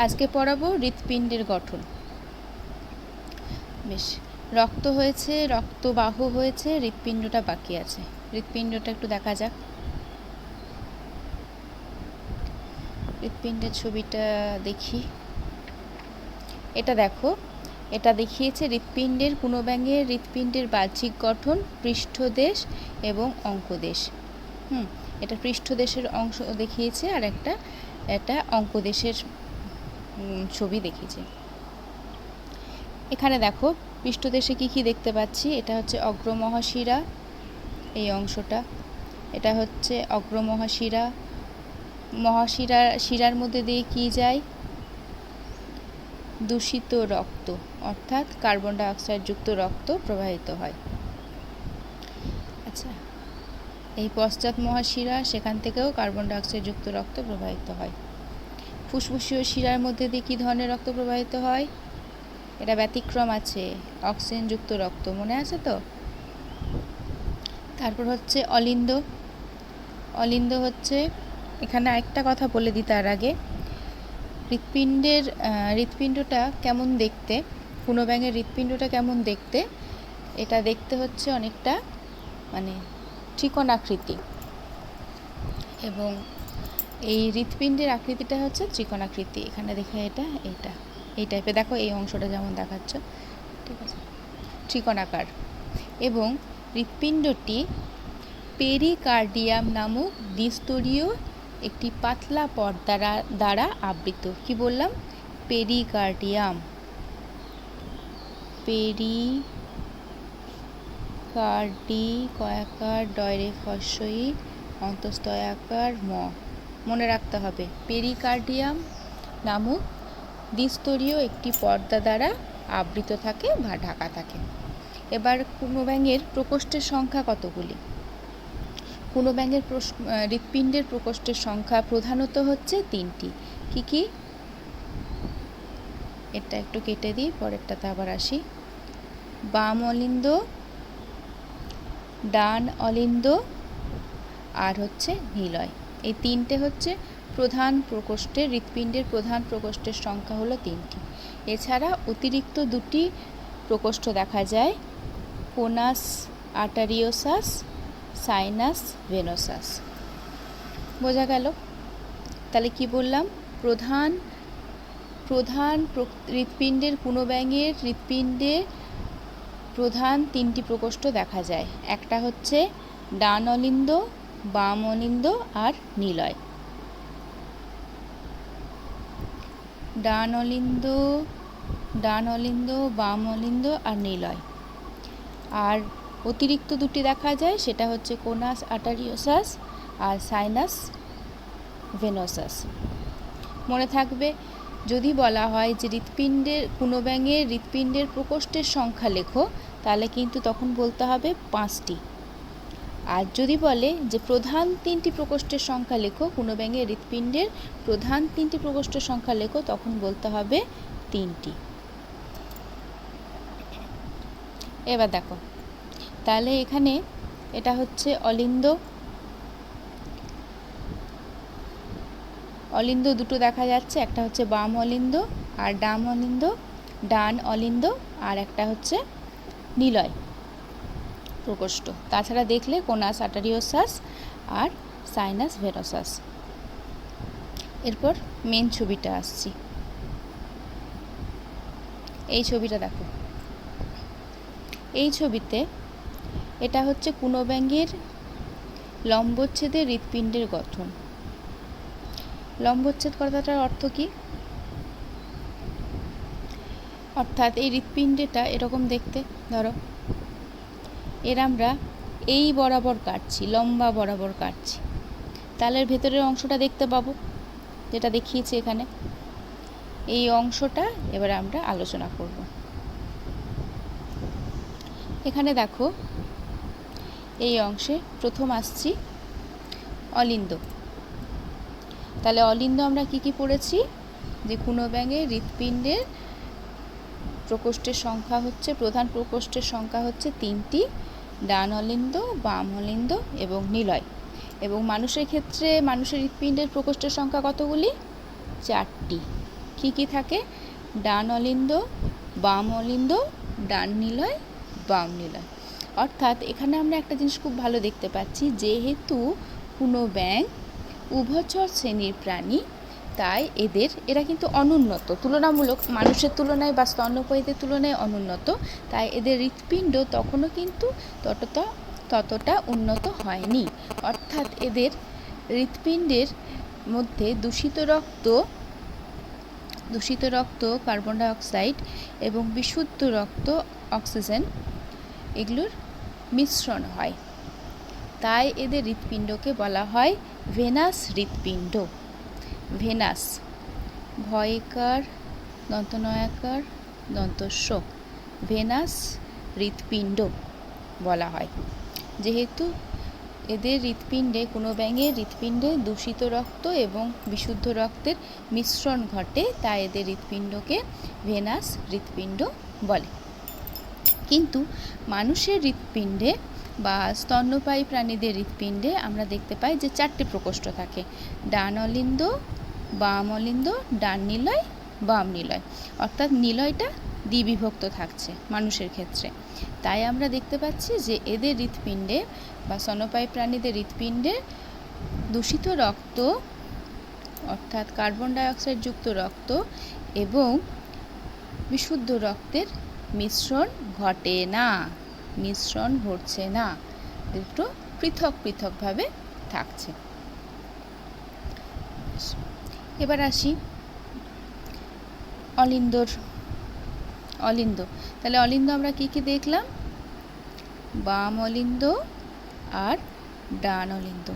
আজকে পড়াবো হৃৎপিণ্ডের গঠন। বেশ, রক্ত হয়েছে, রক্তবাহ হয়েছে, হৃৎপিণ্ডটা বাকি আছে। হৃৎপিণ্ডটা একটু দেখা যাক। হৃৎপিণ্ডের ছবিটা দেখি। এটা দেখো, এটা দেখিয়েছে হৃৎপিণ্ডের কুনোব্যাঙের হৃৎপিণ্ডের বাহ্যিক গঠন, পৃষ্ঠদেশ এবং অঙ্কদেশ। এটা পৃষ্ঠদেশের অংশ দেখিয়েছে, আর এটা অঙ্কদেশের ছবি দেখিয়েছে। এখানে দেখো পৃষ্ঠদেশে কি দেখতে পাচ্ছি। এটা হচ্ছে অগ্রমহাশিরা, এই অংশটা। এটা হচ্ছে অগ্রমহাশিরা। শিরার মধ্যে দিয়ে কি যায়? দূষিত রক্ত, অর্থাৎ কার্বন ডাইঅক্সাইড যুক্ত রক্ত প্রবাহিত হয়। আচ্ছা, এই পশ্চাৎ মহাশিরা, সেখান থেকেও কার্বন ডাইঅক্সাইড যুক্ত রক্ত প্রবাহিত হয়। ফুসফুসীয় শিরার মধ্যে দিয়ে কী ধরনের রক্ত প্রবাহিত হয়? এটা ব্যতিক্রম আছে, অক্সিজেন যুক্ত রক্ত, মনে আছে তো? তারপর হচ্ছে অলিন্দ। অলিন্দ হচ্ছে, এখানে একটা কথা বলে দিই তার আগে, হৃৎপিণ্ডটা কেমন দেখতে, কুনোব্যাঙের হৃৎপিণ্ডটা কেমন দেখতে? এটা দেখতে হচ্ছে অনেকটা মানে ত্রিকোণাকৃতি, এবং এই হৃৎপিণ্ডের আকৃতিটা হচ্ছে ত্রিকোণাকৃতি। এখানে দেখে এই টাইপের দেখো, এই অংশটা যেমন দেখাচ্ছ, ঠিক আছে, ত্রিকোণাকার। এবং হৃৎপিণ্ডটি পেরিকার্ডিয়াম নামক দ্বিস্তরীয় একটি পাতলা পর্দা দ্বারা আবৃত। কি বললাম? পেরিকার্ডিয়াম। পেরিকার্ডি কয়াকার ডয়রে ফসই অন্তস্তয়াকার মনে রাখতে হবে। পেরিকার্ডিয়াম নামক দ্বিস্তরীয় একটি পর্দা দ্বারা আবৃত থাকে বা ঢাকা থাকে। এবার কুনোব্যাঙের প্রকোষ্ঠের সংখ্যা কতগুলি? কুনোব্যাঙের হৃৎপিণ্ডের প্রকোষ্ঠের সংখ্যা প্রধানত হচ্ছে 3টি। কি কি? এটা একটু কেটে দিই, পরেরটাতে আবার আসি। বাম অলিন্দ, ডান অলিন্দ, আর হচ্ছে নিলয়। এই 3টে হচ্ছে প্রধান প্রকোষ্ঠের, হৃৎপিণ্ডের প্রধান প্রকোষ্ঠের সংখ্যা হলো 3টি। এছাড়া অতিরিক্ত 2টি প্রকোষ্ঠ দেখা যায়, কোনাস আর্টারিওসাস, সাইনাস ভেনোসাস। বোঝা গেল? তাহলে কি বললাম? প্রধান হৃৎপিণ্ডের কুনোব্যাঙের হৃৎপিণ্ডে প্রধান 3টি প্রকোষ্ঠ দেখা যায়। একটা হচ্ছে ডান অলিন্দ, বাম অলিন্দ আর নিলয়। ডান অলিন্দ, বাম অলিন্দ আর নিলয়। আর অতিরিক্ত 2টি দেখা যায়, সেটা হচ্ছে কোনাস আর্টারিওসাস আর সাইনাস ভেনোসাস। মনে থাকবে, যদি বলা হয় যে কুনোব্যাঙের হৃৎপিণ্ডের প্রকোষ্ঠের সংখ্যা লেখো, তাহলে কিন্তু তখন বলতে হবে 5টি। আর যদি বলে যে প্রধান 3টি প্রকোষ্ঠের সংখ্যা লেখো, কুনোব্যাঙের হৃৎপিণ্ডের প্রধান 3টি প্রকোষ্ঠের সংখ্যা লেখো, তখন বলতে হবে 3টি। এবার দেখো, তাহলে এখানে এটা হচ্ছে অলিন্দ। অলিন্দ 2টো দেখা যাচ্ছে, একটা হচ্ছে বাম অলিন্দ আর ডান অলিন্দ, আর একটা হচ্ছে নিলয় প্রকোষ্ঠ। তাছাড়া দেখলে কোনাস আর্টারিওসাস আর সাইনাস ভেনোসাস। এরপর মেন ছবিটা আসছি। এই ছবিটা দেখো। এই ছবিতে এটা হচ্ছে কুনোব্যাঙের লম্বচ্ছেদে হৃৎপিণ্ডের গঠন। লম্বচ্ছেদ কথাটার অর্থ কি? অর্থাৎ এই হৃৎপিণ্ডটা এরকম দেখতে, ধরো আমরা এই বরাবর কাটছি, লম্বা বরাবর কাটছি, তাহলে ভেতরের অংশটা দেখতে পাবো, যেটা দেখিয়েছি এখানে। এই অংশটা এবার আমরা আলোচনা করব। এখানে দেখো, এই অংশে প্রথম আসছি অলিন্দ। তাহলে অলিন্দ আমরা কি পড়েছি? যে কুনোব্যাঙের হৃৎপিণ্ডের প্রকোষ্ঠের সংখ্যা হচ্ছে, প্রধান প্রকোষ্ঠের সংখ্যা হচ্ছে 3টি, ডান অলিন্দ, বাম অলিন্দ এবং নিলয়। এবং মানুষের ক্ষেত্রে মানুষের হৃৎপিণ্ডের প্রকোষ্ঠের সংখ্যা কতগুলি? 4টি। কি কি থাকে? ডান অলিন্দ, বাম অলিন্দ, ডান নিলয়, বাম নিলয়। অর্থাৎ এখানে আমরা একটা জিনিস খুব ভালো দেখতে পাচ্ছি, যেহেতু কোনো ব্যাঙ উভচর শ্রেণীর প্রাণী, তাই এরা কিন্তু অনুন্নত, তুলনামূলক মানুষের তুলনায় বা স্তন্যপায়ীদের তুলনায় অনুন্নত, তাই এদের হৃৎপিণ্ড তখনও কিন্তু ততটা উন্নত হয়নি। অর্থাৎ এদের হৃৎপিণ্ডের মধ্যে দূষিত রক্ত, কার্বন ডাইঅক্সাইড এবং বিশুদ্ধ রক্ত, অক্সিজেন, এগুলোর মিশ্রণ হয়। তাই এদের হৃৎপিণ্ডকে বলা হয় ভেনাস হৃৎপিণ্ড। ভেনাস, ভয়কার দন্তনয়াকার দন্তস্ব, ভেনাস হৃৎপিণ্ড বলা হয়। যেহেতু এদের হৃৎপিণ্ডে, কোনো ব্যাঙের হৃৎপিণ্ডে দূষিত রক্ত এবং বিশুদ্ধ রক্তের মিশ্রণ ঘটে, তাই এদের হৃৎপিণ্ডকে ভেনাস হৃৎপিণ্ড বলে। কিন্তু মানুষের হৃৎপিণ্ডে বা স্তন্যপায়ী প্রাণীদের হৃৎপিণ্ডে আমরা দেখতে পাই যে 4টে প্রকোষ্ঠ থাকে: ডান অলিন্দ, বাম অলিন্দ, ডান নিলয়, বাম নিলয়। অর্থাৎ নিলয়টা দ্বিবিভক্ত থাকছে মানুষের ক্ষেত্রে। তাই আমরা দেখতে পাচ্ছি যে এদের হৃৎপিণ্ডে বা স্তন্যপায়ী প্রাণীদের হৃৎপিণ্ডে দূষিত রক্ত, অর্থাৎ কার্বন ডাইঅক্সাইড যুক্ত রক্ত এবং বিশুদ্ধ রক্তের মিশ্রণ ঘটছে না, দুটো পৃথকভাবে থাকছে। এবার আসি অলিন্দ। তাহলে অলিন্দ আমরা কি কি দেখলাম? বাম অলিন্দ আর ডান অলিন্দ।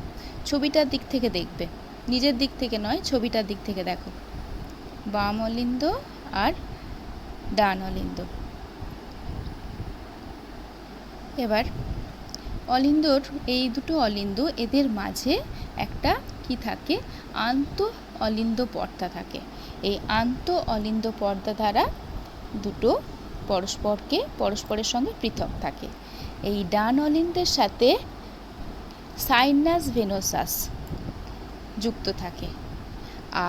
ছবিটার দিক থেকে দেখবে, নিজের দিক থেকে নয়, ছবিটার দিক থেকে দেখো। বাম অলিন্দ আর ডান অলিন্দ। এবার অলিন্দর, এই দুটো অলিন্দ, এদের মাঝে একটা কি থাকে? আন্ত অলিন্দ পর্দা থাকে। এই আন্ত অলিন্দ পর্দা দ্বারা দুটো পরস্পরের সঙ্গে পৃথক থাকে। এই ডান অলিন্দের সাথে সাইনাস ভেনোসাস যুক্ত থাকে,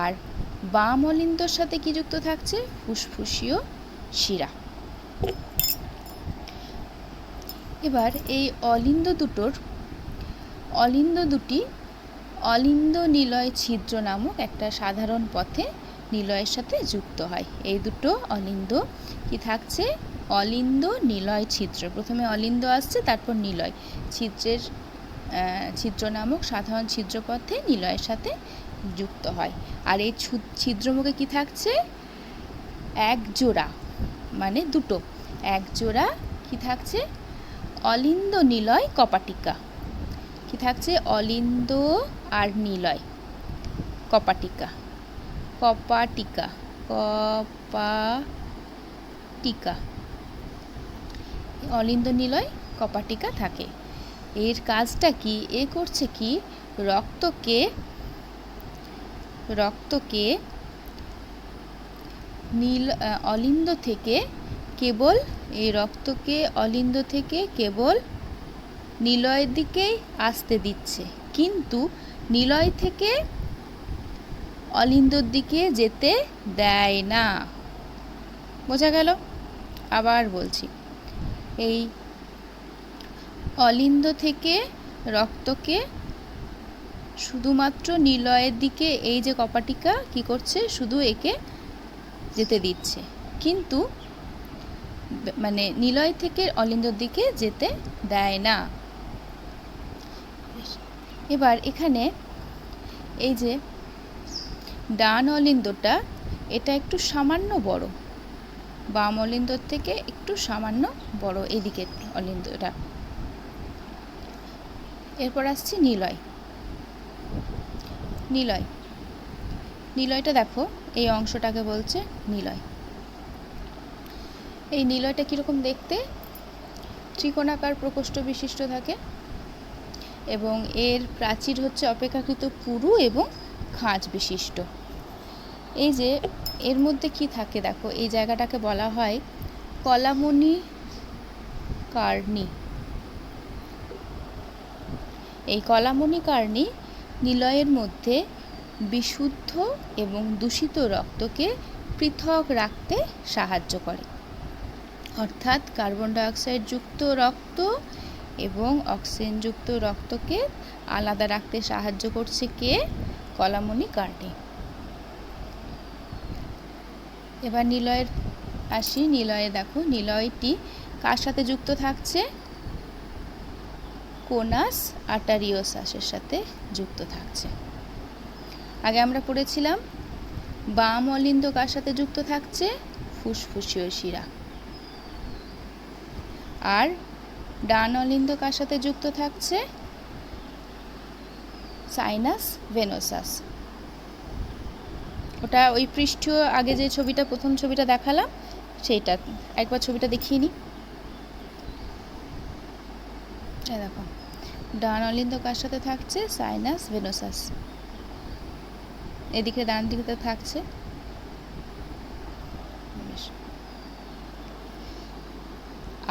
আর বাম অলিন্দর সাথে কি যুক্ত থাকছে? ফুসফুসীয় শিরা। এবার এই অলিন্দ দুটি অলিন্দ নিলয় ছিদ্র নামক একটা সাধারণ পথে নিলয়ের সাথে যুক্ত হয়। এই দুটো অলিন্দ কি থাকছে? অলিন্দ নিলয় ছিদ্র। প্রথমে অলিন্দ আসছে, তারপর নিলয় ছিদ্র নামক সাধারণ ছিদ্রপথে নিলয়ের সাথে যুক্ত হয়। আর এই ছিদ্রমুখে কি থাকছে? এক জোড়া, মানে দুটো, এক জোড়া কি থাকছে? অলিন্দ নিলয় কপাটিকা। কি থাকছে? অলিন্দ আর নিলয় কপাটিকা। অলিন্দ নিলয় কপাটিকা থাকে। এর কাজটা কি? এ করছে কি? রক্তকে অলিন্দ থেকে কেবল নিলয়ের দিকেই আসতে দিচ্ছে, কিন্তু নিলয় থেকে অলিন্দর দিকে যেতে দেয় না। বোঝা গেল? আবার বলছি, এই অলিন্দ থেকে রক্তকে শুধুমাত্র নিলয়ের দিকে, এই যে কপাটিকা কি করছে? শুধু একে যেতে দিচ্ছে, কিন্তু মানে নিলয় থেকে অলিন্দর দিকে যেতে দেয় না। এবার এখানে এই যে ডান অলিন্দটা, এটা একটু সামান্য বড়, বাম অলিন্দর থেকে একটু সামান্য বড় এদিকে অলিন্দটা। এরপর আসছে নিলয়টা দেখো, এই অংশটাকে বলছে নিলয়। এই নিলয়টা কীরকম দেখতে? ত্রিকোণাকার প্রকোষ্ঠ বিশিষ্ট থাকে এবং এর প্রাচীর হচ্ছে অপেক্ষাকৃত পুরু এবং খাঁজ বিশিষ্ট। এই যে এর মধ্যে কি থাকে দেখো, এই জায়গাটাকে বলা হয় কলামণিকার্ণী। এই কলামণিকার্ণী নিলয়ের মধ্যে বিশুদ্ধ এবং দূষিত রক্তকে পৃথক রাখতে সাহায্য করে। অর্থাৎ কার্বন ডাইঅক্সাইড যুক্ত রক্ত এবং অক্সিজেনযুক্ত রক্তকে আলাদা রাখতে সাহায্য করছে কে? কলামনি কার্নি। এবার নিলয়ের আসি। নিলয়ে দেখো, নিলয়টি কার সাথে যুক্ত থাকছে? কোনাস আর্টারিওসাসের সাথে যুক্ত থাকছে। আগে আমরা পড়েছিলাম বাম অলিন্দ কার সাথে যুক্ত থাকছে? ফুসফুসীয় শিরা। আর ডান অলিন্দ কার সাথে যুক্ত থাকছে? Sinus venosus. ওটা ওই পৃষ্ঠীয় আগে যে ছবিটা, প্রথম ছবিটা দেখালাম, সেইটা একবার ছবিটা দেখিয়ে নিই। দেখো, ডান অলিন্দ কার সাথে থাকছে? Sinus venosus. এদিকে ডান দিকে থাকছে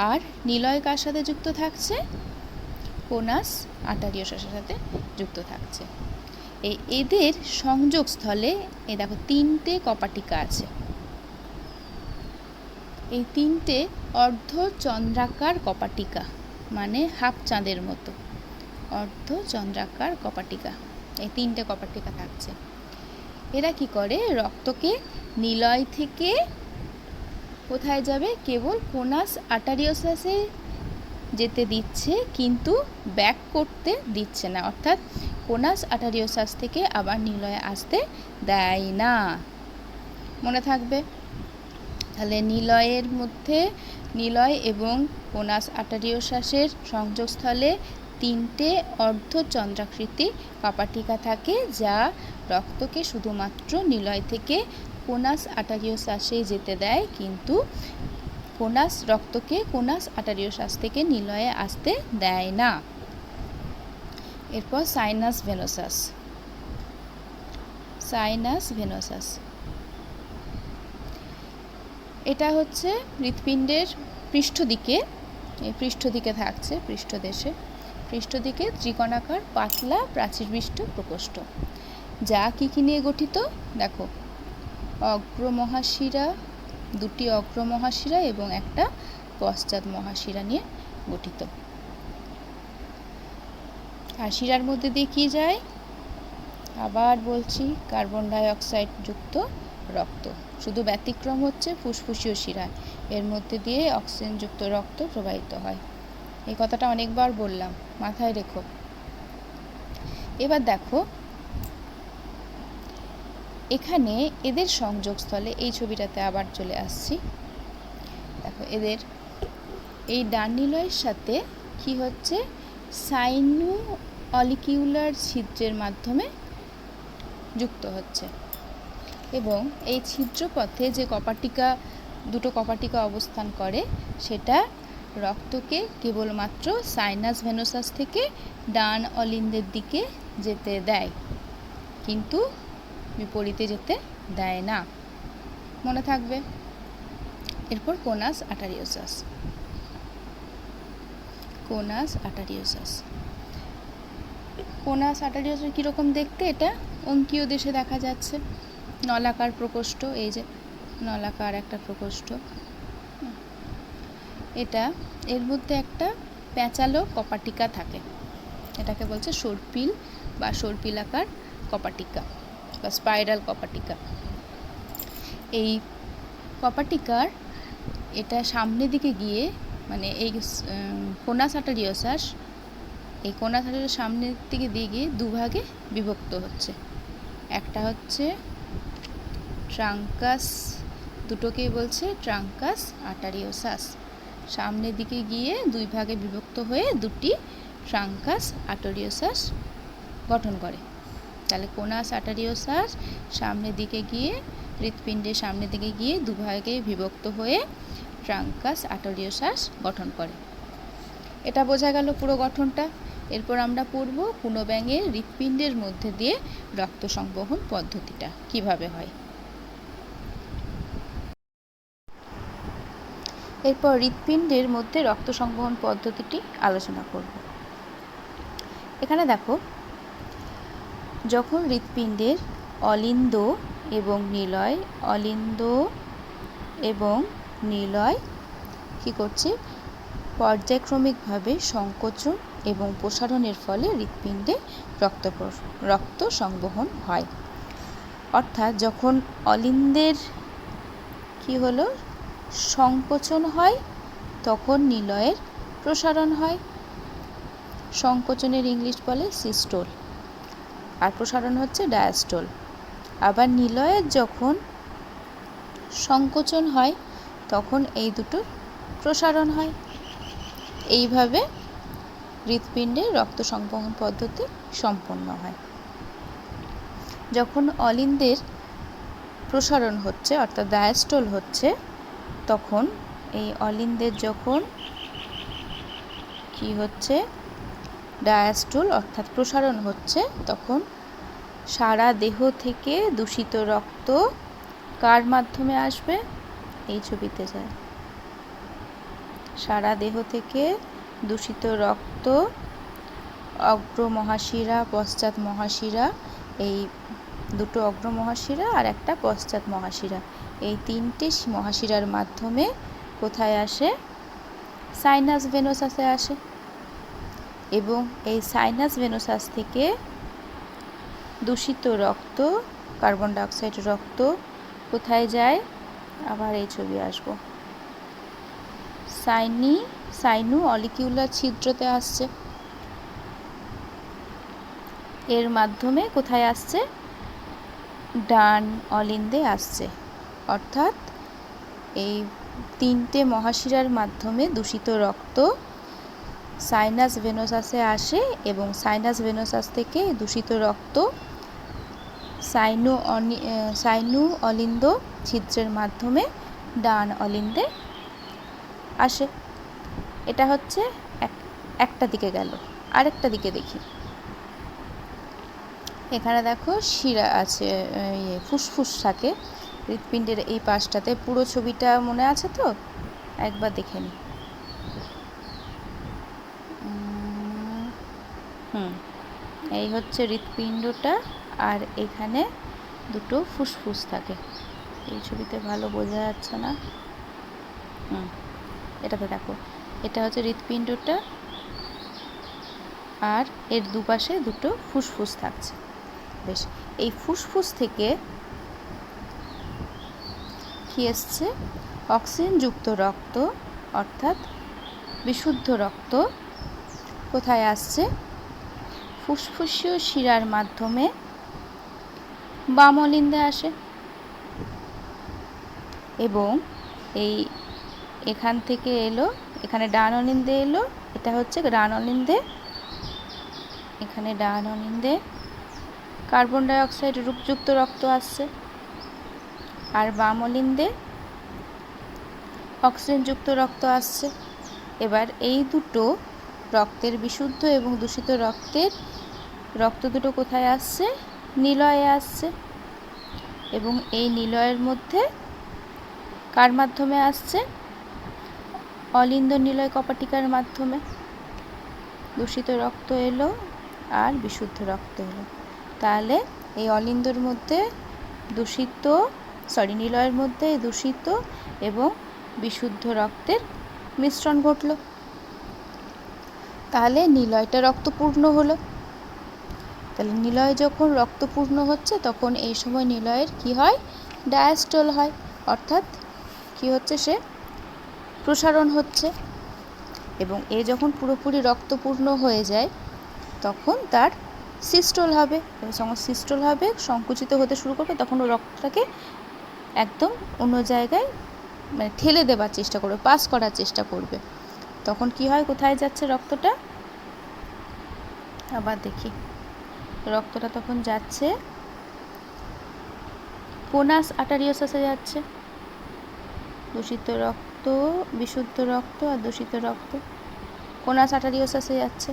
আর নিলয় কার সাথে যুক্ত থাকছে? কোনাস আর্টারিওসাসের সাথে যুক্ত থাকছে। এদের সংযোগস্থলে এই দেখো 3টে কপাটিকা আছে। এই 3টে অর্ধচন্দ্রাকার কপাটিকা, মানে হাফ চাঁদের মতো অর্ধচন্দ্রাকার কপাটিকা। এই 3টে কপাটিকা থাকছে। এরা কি করে? রক্তকে নিলয় থেকে কোথায় যাবে? কেবল কোনাস আর্টারিওসাসে যেতে দিচ্ছে, কিন্তু ব্যাক করতে দিচ্ছে না। অর্থাৎ কোনাস আর্টারিওসাস থেকে আবার নিলয়ে আসতে দেয় না। মনে থাকবে তাহলে নিলয়ের মধ্যে, নিলয় এবং কোনাস আর্টারিওসাসের সংযোগস্থলে 3টে অর্ধচন্দ্রাকৃতি কপাটিকা থাকে, যা রক্তকে শুধুমাত্র নিলয় থেকে কোনাস আর্টারিওসাসে যেতে দেয়, কিন্তু রক্তকে কোনাস আর্টারিওসাস থেকে নিলয়ে আসতে দেয় না। এরপর সাইনাস ভেনোসাস। সাইনাস ভেনোসাস এটা হচ্ছে হৃৎপিণ্ডের পৃষ্ঠদিকে থাকছে, পৃষ্ঠদিকে ত্রিকোণাকার পাতলা প্রাচীরবিষ্ট প্রকোষ্ঠ, যা কি নিয়ে গঠিত? দেখো, অগ্রমহাশিরা, 2টি অগ্রমহাশিরা এবং একটা পশ্চাৎ মহাশিরা নিয়ে গঠিত। আর শিরার মধ্যে দিয়ে কি যায়? আবার বলছি, কার্বন ডাইঅক্সাইড যুক্ত রক্ত। শুধু ব্যতিক্রম হচ্ছে ফুসফুসীয় শিরা, এর মধ্যে দিয়ে অক্সিজেন যুক্ত রক্ত প্রবাহিত হয়। এই কথাটা অনেকবার বললাম, মাথায় রেখো। এবার দেখো, এখানে এদের সংযোগস্থলে, এই ছবিটাতে আবার চলে আসছি। দেখো, এদের এই ডান নিলয়ের সাথে কি হচ্ছে? সাইনো অলিকিউলার ছিদ্রের মাধ্যমে যুক্ত হচ্ছে, এবং এই ছিদ্রপথে যে দুটো কপাটিকা অবস্থান করে, সেটা রক্তকে কেবলমাত্র সাইনাস ভেনোসাস থেকে ডান অলিন্দের দিকে যেতে দেয়, কিন্তু বিপরীতে যেতে দেয় না। মনে থাকবে। এরপর কোনাস আর্টারিওসাস। কোনাস আর্টারিওসাস কীরকম দেখতে? এটা অঙ্কীয় দেশে দেখা যাচ্ছে, নলাকার প্রকোষ্ঠ। এই যে নলাকার একটা প্রকোষ্ঠ, এটা এর মধ্যে একটা প্যাঁচালো কপাটিকা থাকে, এটাকে বলছে সর্পিল বা সর্পিলাকার কপাটিকা বা স্পাইরাল কপাটিকা। এই কপাটিকার এটা সামনের দিকে গিয়ে, মানে এই কোনাস আর্টারিওসাস, এই কোনাস আর্টারিওসাস সামনের দিকে দিয়ে গিয়ে দুভাগে বিভক্ত হচ্ছে। একটা হচ্ছে ট্রাঙ্কাস, দুটোকেই বলছে ট্রাঙ্কাস আর্টারিওসাস। সামনের দিকে গিয়ে 2 ভাগে বিভক্ত হয়ে 2টি ট্রাঙ্কাস আর্টারিওসাস গঠন করে। তাহলে কোনাস আর্টারিওসাস সামনের দিকে গিয়ে, হৃৎপিণ্ডের সামনের দিকে গিয়ে 2 ভাগে বিভক্ত হয়ে ট্রাঙ্কাস আর্টারিওসাস গঠন করে। এটা বোঝা গেল পুরো গঠনটা। এরপর আমরা পড়ব পুনঃব্যাঙের হৃৎপিণ্ডের মধ্যে দিয়ে রক্ত সংবহন পদ্ধতিটা কিভাবে হয়। এরপর হৃৎপিণ্ডের মধ্যে রক্ত সংবহন পদ্ধতিটি আলোচনা করব। এখানে দেখো, যখন হৃৎপিণ্ডের অলিন্দ এবং নিলয়, অলিন্দ এবং নিলয় কী করছে, পর্যায়ক্রমিকভাবে সংকোচন এবং প্রসারণের ফলে হৃৎপিণ্ডে রক্ত সংবহন হয়। অর্থাৎ যখন অলিন্দের কি হলো, সংকোচন হয়, তখন নিলয়ের প্রসারণ হয়। সংকোচনের ইংলিশ বলে সিস্টোল, আর প্রসারণ হচ্ছে ডায়াস্টোল। আবার নিলয়ের যখন সংকোচন হয় তখন এই দুটোর প্রসারণ হয়। এইভাবে হৃৎপিণ্ডে রক্ত সংবহন পদ্ধতি সম্পন্ন হয়। যখন অলিন্দের প্রসারণ হচ্ছে অর্থাৎ ডায়াস্টোল হচ্ছে, তখন এই অলিন্দের যখন কি হচ্ছে, ডায়াস্টোল অর্থাৎ প্রসারণ হচ্ছে, তখন সারা দেহ থেকে দূষিত রক্ত কার মাধ্যমে আসবে, এই ছবিতে যায়, সারা দেহ থেকে দূষিত রক্ত অগ্র মহাশিরা, পশ্চাৎ মহাশিরা, এই দুটো অগ্র মহাশিরা আর একটা পশ্চাৎ মহাশিরা, এই তিনটে মহাশিরার মাধ্যমে কোথায় আসে, সাইনাস ভেনোসাসে আসে। এবং এই সাইনাস ভেনোসাস থেকে দূষিত রক্ত, কার্বন ডাইঅক্সাইড রক্ত কোথায় যায়, আবার এই ছবি আসবো, সাইনু অলিকিউলার ছিদ্রতে আসছে। এর মাধ্যমে কোথায় আসছে, ডান অলিন্দে আসছে। অর্থাৎ এই তিনটে মহাশিরার মাধ্যমে দূষিত রক্ত সাইনাস ভেনোসাসে আসে এবং সাইনাস ভেনোসাস থেকে দূষিত রক্ত সাইনু অলিন্দ ছিদ্রের মাধ্যমে ডান অলিন্দে আসে। এটা হচ্ছে একটা দিকে গেল। আরেকটা দিকে দেখি, এখানে দেখো শিরা আছে, ফুসফুস থাকে হৃৎপিণ্ডের এই পাশটাতে। পুরো ছবিটা মনে আছে তো, একবার দেখে নিই। এই হচ্ছে হৃৎপিণ্ডটা, আর এখানে দুটো ফুসফুস থাকে। এই ছবিতে ভালো বোঝা যাচ্ছে না, এটাতে দেখো, এটা হচ্ছে হৃৎপিণ্ডটা, আর এর দুপাশে দুটো ফুসফুস থাকছে। বেশ, এই ফুসফুস থেকে কি এসছে, অক্সিজেনযুক্ত রক্ত অর্থাৎ বিশুদ্ধ রক্ত কোথায় আসছে, ফুসফুসীয় শিরার মাধ্যমে বাম অলিন্দে আসে। এবং এই এখান থেকে এলো, এখানে ডান অলিন্দে এলো, এটা হচ্ছে ডান অলিন্দে, এখানে ডান অলিন্দে কার্বন ডাইঅক্সাইড রূপযুক্ত রক্ত আসছে, আর বাম অলিন্দে অক্সিজেনযুক্ত রক্ত আসছে। এবার এই দুটো রক্তের বিশুদ্ধ এবং দূষিত রক্ত দুটো কোথায় আসছে, নিলয়ে আসছে। এবং এই নিলয়ের মধ্যে কার মাধ্যমে আসছে, অলিন্দ নিলয় কপাটিকার মাধ্যমে দূষিত রক্ত এলো আর বিশুদ্ধ রক্ত এলো। তাহলে এই অলিন্দর মধ্যে নিলয়ের মধ্যে দূষিত এবং বিশুদ্ধ রক্তের মিশ্রণ ঘটল। তাহলে নিলয়টা রক্তপূর্ণ হলো। তাহলে নিলয় যখন রক্তপূর্ণ হচ্ছে, তখন এই সময় নিলয়ের কি হয়, ডায়াস্টোল হয়। অর্থাৎ কি হচ্ছে, সে প্রসারণ হচ্ছে। এবং এ যখন পুরোপুরি রক্তপূর্ণ হয়ে যায়, তখন তার সিস্টোল হবে। যখন সিস্টোল হবে, সংকুচিত হতে শুরু করবে, তখন ও রক্তটাকে একদম অন্য জায়গায় মানে ঠেলে দেবার চেষ্টা করবে, পাস করার চেষ্টা করবে। তখন কি হয়, কোথায় যাচ্ছে রক্তটা, আবার দেখি, রক্তটা তখন যাচ্ছে কোনাস আর্টেরিওসাসে যাচ্ছে। দূষিত রক্ত, বিশুদ্ধ রক্ত আর দূষিত রক্ত কোনাস আর্টেরিওসাসে যাচ্ছে।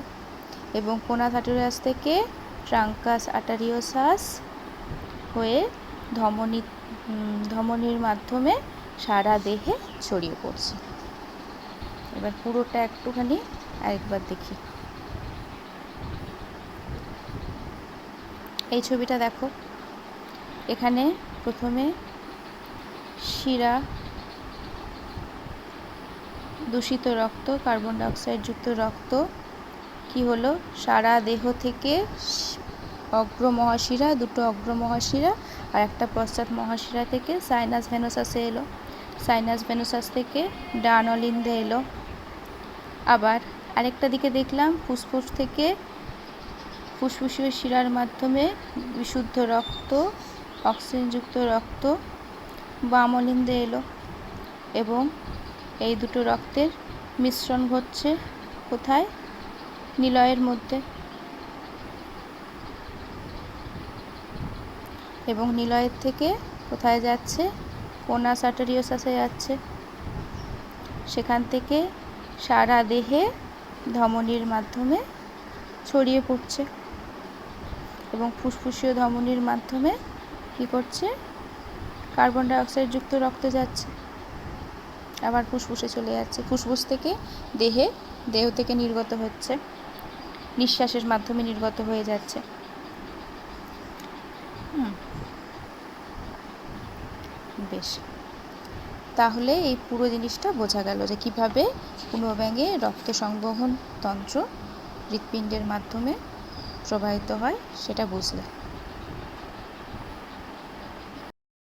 এবং কোনাস আর্টেরিওসাস থেকে ট্রাঙ্কাস আর্টেরিওসাস হয়ে ধমনির মাধ্যমে সারা দেহে ছড়িয়ে পড়ছে। এবার পুরোটা একটুখানি আরেকবার দেখি। এই ছবিটা দেখো, এখানে প্রথমে শিরা, দূষিত রক্ত, কার্বন ডাইঅক্সাইডযুক্ত রক্ত কি হলো, সারা দেহ থেকে অগ্র মহাশিরা, দুটো অগ্র মহাশিরা আর একটা পশ্চাৎ মহাশিরা থেকে সাইনাস ভেনোসাসে এলো। সাইনাস ভেনোসাস থেকে ডান অলিন্দে এলো। আবার আরেকটা দিকে দেখলাম ফুসফুস থেকে ফুসফুসীয় শিরার মাধ্যমে বিশুদ্ধ রক্ত, অক্সিজেনযুক্ত রক্ত বাম অলিন্দে এলো এবং এই দুটো রক্তের মিশ্রণ ঘটছে কোথায়, নিলয়ের মধ্যে, এবং নিলয়ের থেকে কোথায় যাচ্ছে, কোনাস আর্টেরিওসাসে যাচ্ছে। সেখান থেকে সারা দেহে ধমনীর মাধ্যমে ছড়িয়ে পড়ছে এবং ফুসফুসীয় ধমনীর মাধ্যমে কী করছে, কার্বন ডাইঅক্সাইডযুক্ত রক্ত যাচ্ছে, আবার ফুসফুসে চলে যাচ্ছে, ফুসফুস থেকে দেহ থেকে নির্গত হচ্ছে, নিঃশ্বাসের মাধ্যমে নির্গত হয়ে যাচ্ছে। বেশ, তাহলে এই পুরো জিনিসটা বোঝা গেল যে কীভাবে পুনর্ব্যাঙে রক্ত সংবহন তন্ত্র হৃৎপিণ্ডের মাধ্যমে প্রবাহিত হয়, সেটা বুঝলে।